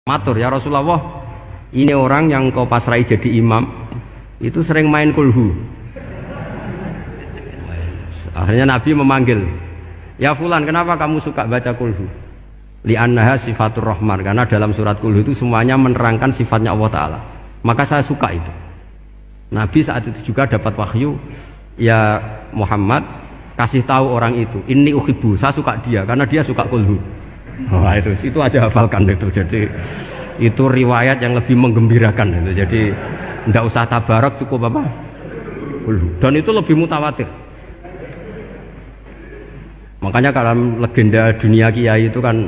Matur, ya Rasulullah, ini orang yang kau pasrai jadi imam itu sering main kulhu. Akhirnya Nabi memanggil, ya Fulan, kenapa kamu suka baca kulhu? Li'annaha sifatur rahman, karena dalam surat kulhu itu semuanya menerangkan sifatnya Allah Ta'ala. Maka saya suka itu. Nabi saat itu juga dapat wahyu, ya Muhammad, kasih tahu orang itu, inni uhibbu, saya suka dia karena dia suka kulhu. Wah, itu aja hafalkan itu. Jadi itu riwayat yang lebih menggembirakan itu. Jadi tidak usah tabarak, cukup apa? Dan itu lebih mutawatir. Makanya dalam legenda dunia kiai itu kan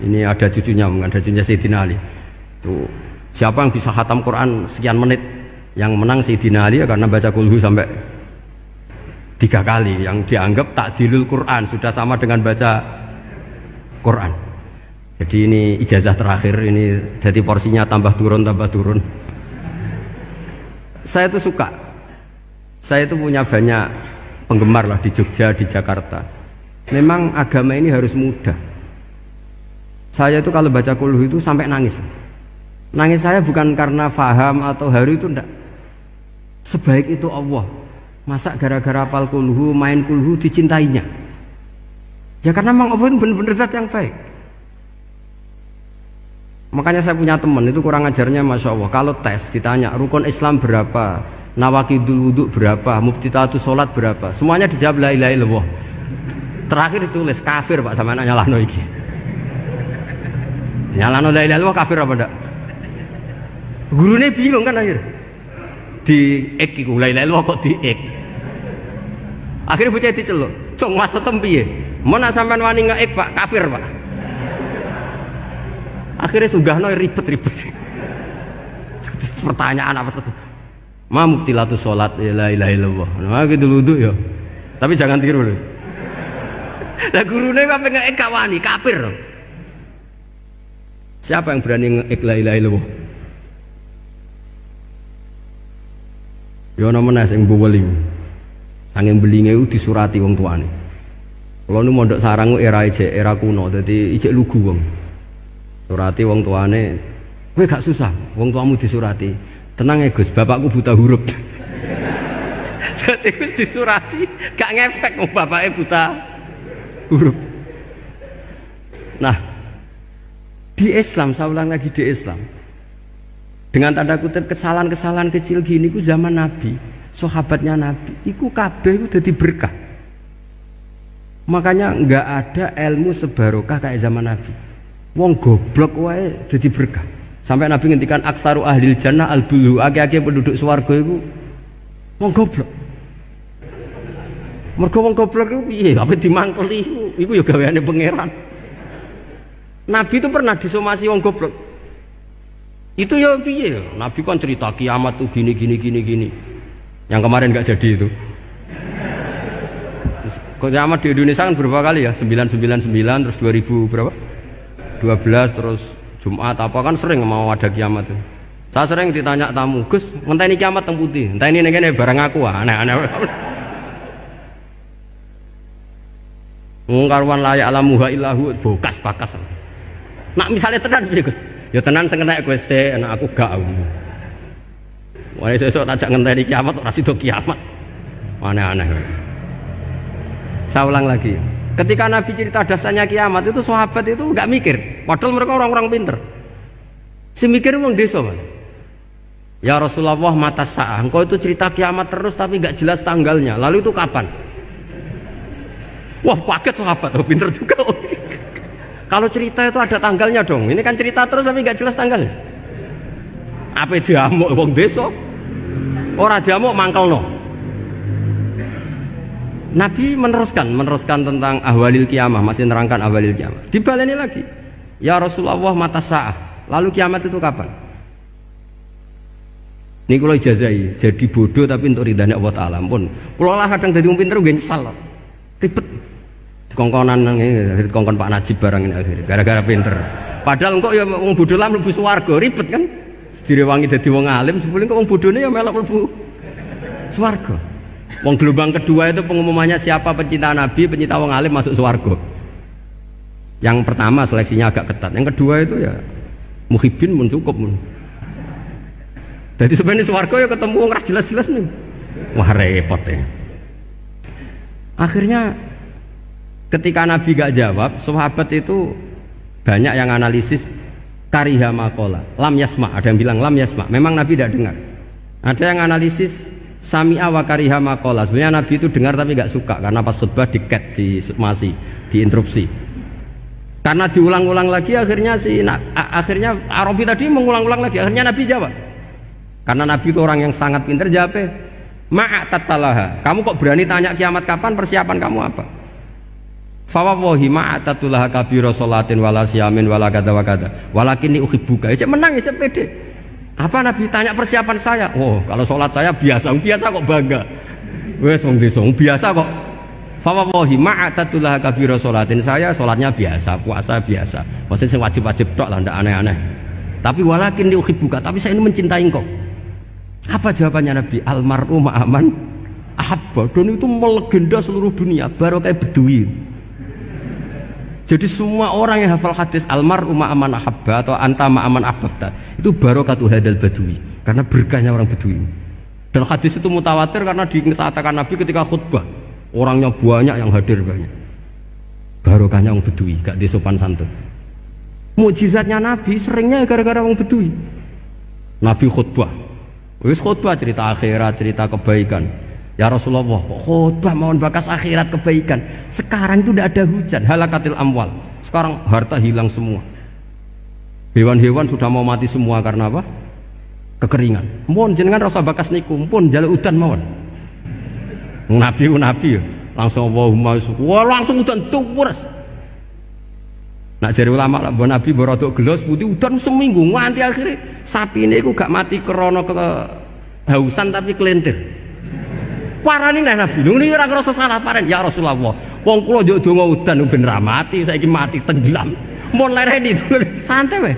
ini ada cucunya Sayyidina Ali. Itu siapa yang bisa khatam Quran sekian menit, yang menang Sayyidina Ali ya, karena baca kulhu sampai 3 kali, yang dianggap takdilul Quran, sudah sama dengan baca Quran. Jadi ini ijazah terakhir, ini jadi porsinya tambah turun. Saya itu suka, saya itu punya banyak penggemar lah di Jogja, di Jakarta. Memang agama ini harus mudah. Saya itu kalau baca kulhu itu sampai nangis. Nangis saya bukan karena faham atau haru, itu enggak. Sebaik itu Allah, masa gara-gara hafal kulhu, main kulhu dicintainya? Ya karena memang Allah itu benar-benar zat yang baik. Makanya saya punya teman itu kurang ajarnya, masya Allah. Kalau tes ditanya rukun Islam berapa, nawakidul wudhu berapa, muftitatus sholat berapa, semuanya dijawab la ilaha illallah. Terakhir ditulis kafir Pak, sama anak nyalano iki. Nyalano la ilaha illallah kafir apa enggak? Gurunya bingung kan akhir. Di ek iku la ilaha illallah kok di ek. Akhirnya bocah diceluk, "Cung maksud piye? Mun sampean wani nge-ek Pak, kafir Pak." Akhirnya sugahno ribet-ribet. Pertanyaan apa tuh? Ma mubtilatus sholat la ilaha illallah. Nah gitu wudu ya. Tapi jangan tiru loh. Lah gurune kok pengen gak wani, kafir. Siapa yang berani nge-ek la ilaha illallah? Ya ana meneh sing mbuweling. Sanging belinge ku disurati wong tuane. Kalau nu mondok sarang era kuno, dadi ijek lugu wong. Surati wong tuane, kowe gak susah, wong tuamu disurati. Tenang ya Gus, bapakku buta huruf. Jadi Gus disurati, gak ngefek wong bapaknya buta huruf. Nah, di Islam, saya ulang lagi, di Islam, dengan tanda kutip kesalahan-kesalahan kecil gini, ku zaman Nabi, sahabatnya Nabi, iku kabeh ku dadi berkah. Makanya nggak ada ilmu sebarokah kayak zaman Nabi. Wong goblok wae jadi berkah. Sampai Nabi ngendikan aksaru ahlil jannah al-bulu, akeh-akeh penduduk swarga iku wong goblok. Mergo wong goblok iku piye? Apa dimangkeli iku ya gaweane pangeran. Nabi itu pernah disomasi wong goblok. Itu ya piye? Nabi kan cerita kiamat tuh gini. Yang kemarin nggak jadi itu. Kiamat di Indonesia kan berapa kali ya? 999 terus 2000 berapa? 12 terus Jumat apa kan sering mau ada kiamat tuh. Saya sering ditanya tamu, Gus, ngenteni kiamat teng putih. Enteni ning kene barang aku aneh-aneh. Ngkarwan layak alamuha illahu bokas bakas. Nak misalnya tenan piye Gus? Ya tenan sing enek kowe sik, anak aku gak. Wah sesuk tajak ngenteni kiamat ora sida kiamat. Aneh-aneh. Saya ulang lagi. Ketika Nabi cerita dasarnya kiamat itu sahabat itu nggak mikir, padahal mereka orang-orang pinter. Si mikir wong desa, Mas. Ya Rasulullah, mata sa'ah, engkau itu cerita kiamat terus tapi nggak jelas tanggalnya. Lalu itu kapan? Wah, kaget sahabat, oh, pinter juga. Kalau cerita itu ada tanggalnya dong. Ini kan cerita terus tapi nggak jelas tanggalnya. Apa diamuk wong desa? Ora diamuk mangkelno. Nabi meneruskan tentang ahwalil kiamah, masih nerangkan ahwalil kiamah. Dibaleni lagi. Ya Rasulullah, mata sa'ah. Lalu kiamat itu kapan? Ini kalau ijazai, jadi bodoh tapi untuk ridhanya Allah Ta'ala. Ampun. Kalau lah kadang jadi pinter gue nyesal. Ribet. Dikongkon Pak Najib barang ini akhirnya. Gara-gara pinter. Padahal kok ya wong bodoh lah mlebu swarga, ribet kan? Direwangi dadi wong alim, sebelum kok wong bodohne ya melok mlebu swarga. Wong gelombang kedua itu pengumumannya siapa pencinta Nabi, pencinta wong alim masuk swarga. Yang pertama seleksinya agak ketat, yang kedua itu ya Muhibbin mun cukup mun. Jadi sebenarnya swarga ya ketemu wong ra jelas-jelas nih. Wah repot ya. Akhirnya ketika Nabi gak jawab, sahabat itu banyak yang analisis kariha maqala, lam yasma, ada yang bilang lam yasma, memang Nabi tidak dengar. Ada yang analisis sami'a wa kariha maqala, sebenarnya Nabi itu dengar tapi gak suka karena pas khutbah di-cut, diinterupsi. Karena diulang-ulang lagi akhirnya akhirnya Arabi tadi mengulang-ulang lagi, akhirnya Nabi jawab. Karena Nabi itu orang yang sangat pintar, jawabnya ma'atatalaha, kamu kok berani tanya kiamat kapan, persiapan kamu apa? Fawawahi ma'atatulaha kabira sholatin wala siyamin wala kada wa kada walakinni uhibbuka. Ya menang ya pede. Apa Nabi tanya persiapan saya? Oh, kalau sholat saya biasa kok bangga. Wes wong desa biasa kok. Fawawahi ma'atatulaha kabira sholatin, saya sholatnya biasa, puasa biasa. Maksudnya sing wajib-wajib tok lah, ndak aneh-aneh. Tapi walakinni uhibbuka, tapi saya ini mencintai engkau. Apa jawabannya Nabi? Almar'u ma'aman ahabba. Dan itu melegenda seluruh dunia, baru kayak Bedui. Jadi semua orang yang hafal hadis almar'u ma'aman ahabba atau anta ma'aman ahbabta, itu barokatu hadal Badui, karena berkahnya orang Bedui. Dan hadis itu mutawatir karena dikatakan Nabi ketika khutbah, orangnya banyak yang hadir banyak. Barokahnya orang Bedui, gak disopan santun. Mukjizatnya Nabi seringnya gara-gara orang Bedui. Nabi khutbah, wis khutbah cerita akhirat, cerita kebaikan. Ya Rasulullah, khutbah mohon bakas akhirat kebaikan. Sekarang itu tidak ada hujan, halakatil amwal. Sekarang harta hilang semua. Hewan-hewan sudah mau mati semua karena apa? Kekeringan. Mohon jenengan rasa bakas niku, pun jaluk udan mawon. Nabi langsung Allahumma wah langsung udan tuwres. Nak jari ulama lah, Nabi berodok gelos putih udan seminggu nganti akhirnya sapi ini gak mati krono kehausan tapi kelentir. Parani nih Nabi, ini orang ngerasa salah paren. Ya Rasulullah, wong kula njuk donga udan ben ra mati, saiki mati tenggelam. Mun lereni itu santai weh.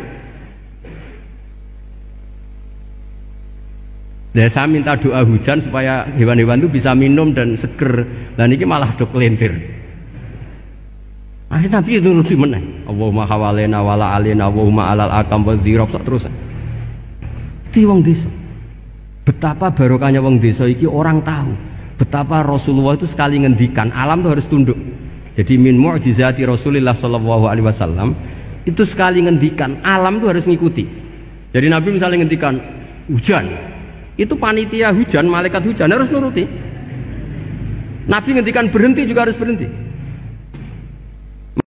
Dan saya minta doa hujan supaya hewan-hewan itu bisa minum dan seger. Dan ini malah dok kelentir. Akhirnya Nabi itu nuruti meneh. Allahumma hawalena wala alena Allahumma alal akam wa dzirab terus. Itu wong desa. Betapa barokahnya wong desa iki orang tahu. Betapa Rasulullah itu sekali ngendikan alam itu harus tunduk. Jadi min mu'jizati Rasulullah sallallahu alaihi wasallam itu sekali ngendikan alam itu harus ngikuti. Jadi Nabi misalnya ngendikan hujan, itu panitia hujan, malaikat hujan harus nuruti. Nabi ngendikan berhenti juga harus berhenti.